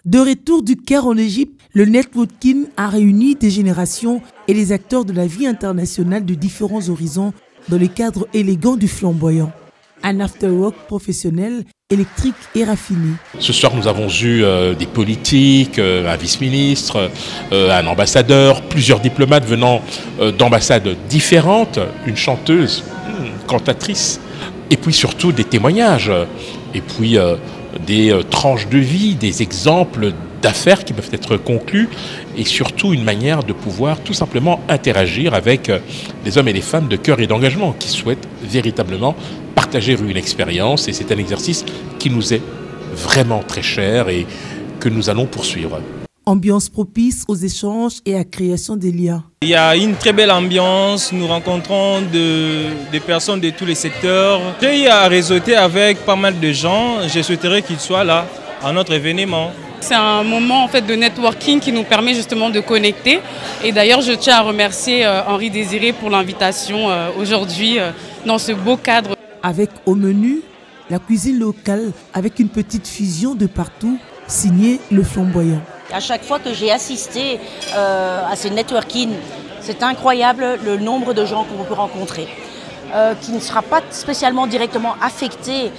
De retour du Caire en Égypte, le networking a réuni des générations et les acteurs de la vie internationale de différents horizons dans le cadre élégant du flamboyant. Un after-work professionnel, électrique et raffiné. Ce soir, nous avons eu des politiques, un vice-ministre, un ambassadeur, plusieurs diplomates venant d'ambassades différentes, une chanteuse, une cantatrice, et puis surtout des témoignages, et puis des tranches de vie, des exemples d'affaires qui peuvent être conclus, et surtout une manière de pouvoir tout simplement interagir avec les hommes et les femmes de cœur et d'engagement qui souhaitent véritablement partager une expérience, et c'est un exercice qui nous est vraiment très cher et que nous allons poursuivre. Ambiance propice aux échanges et à la création des liens. Il y a une très belle ambiance, nous rencontrons des personnes de tous les secteurs. J'ai eu à réseauter avec pas mal de gens, je souhaiterais qu'ils soient là à notre événement. C'est un moment en fait de networking qui nous permet justement de connecter. Et d'ailleurs, je tiens à remercier Henri Désiré pour l'invitation aujourd'hui dans ce beau cadre. Avec au menu, la cuisine locale avec une petite fusion de partout, signé Le Flamboyant. À chaque fois que j'ai assisté à ce networking, c'est incroyable le nombre de gens qu'on peut rencontrer, qui ne sera pas spécialement directement affecté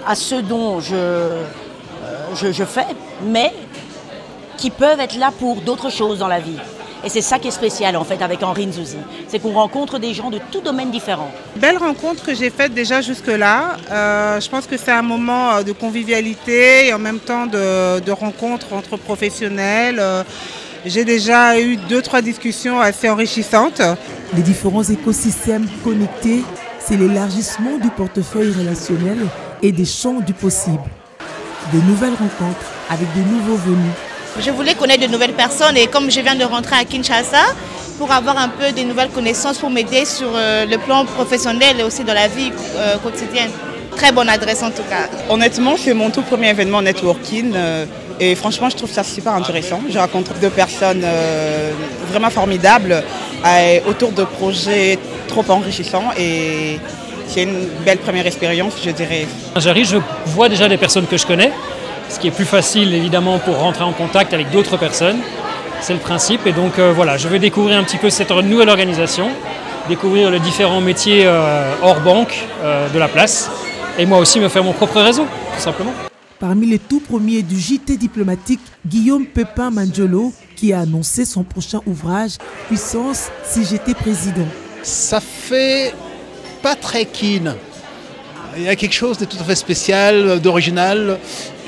à ce dont je fais, mais qui peuvent être là pour d'autres choses dans la vie. Et c'est ça qui est spécial en fait avec Henri Nzouzi, c'est qu'on rencontre des gens de tout domaine différents. Belle rencontre que j'ai faite déjà jusque-là. Je pense que c'est un moment de convivialité et en même temps de rencontre entre professionnels. J'ai déjà eu 2-3 discussions assez enrichissantes. Les différents écosystèmes connectés, c'est l'élargissement du portefeuille relationnel et des champs du possible. De nouvelles rencontres avec de nouveaux venus. Je voulais connaître de nouvelles personnes et comme je viens de rentrer à Kinshasa, pour avoir un peu de nouvelles connaissances, pour m'aider sur le plan professionnel et aussi dans la vie quotidienne. Très bonne adresse en tout cas. Honnêtement, c'est mon tout premier événement networking et franchement, je trouve ça super intéressant. J'ai rencontré 2 personnes vraiment formidables autour de projets trop enrichissants et c'est une belle première expérience, je dirais. J'arrive, je vois déjà des personnes que je connais. Ce qui est plus facile évidemment pour rentrer en contact avec d'autres personnes, c'est le principe. Et donc voilà, je vais découvrir un petit peu cette nouvelle organisation, découvrir les différents métiers hors banque de la place, et moi aussi me faire mon propre réseau, tout simplement. Parmi les tout premiers du JT diplomatique, Guillaume Pépin Manjolo, qui a annoncé son prochain ouvrage, Puissance si j'étais président. Ça fait pas très keen. Il y a quelque chose de tout à fait spécial, d'original,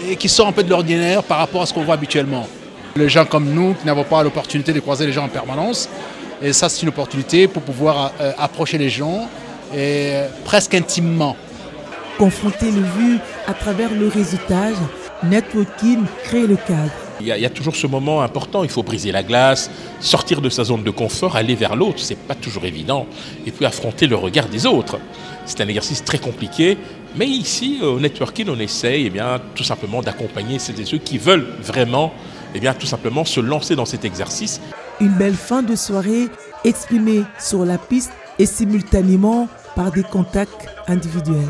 et qui sort un peu de l'ordinaire par rapport à ce qu'on voit habituellement. Les gens comme nous, qui n'avons pas l'opportunité de croiser les gens en permanence, et ça c'est une opportunité pour pouvoir approcher les gens, et presque intimement. Confronter le vu à travers le réseautage, networking crée le cadre. Il y a toujours ce moment important, il faut briser la glace, sortir de sa zone de confort, aller vers l'autre, c'est pas toujours évident, et puis affronter le regard des autres. C'est un exercice très compliqué, mais ici, au networking, on essaye tout simplement d'accompagner celles et ceux qui veulent vraiment tout simplement se lancer dans cet exercice. Une belle fin de soirée exprimée sur la piste et simultanément par des contacts individuels.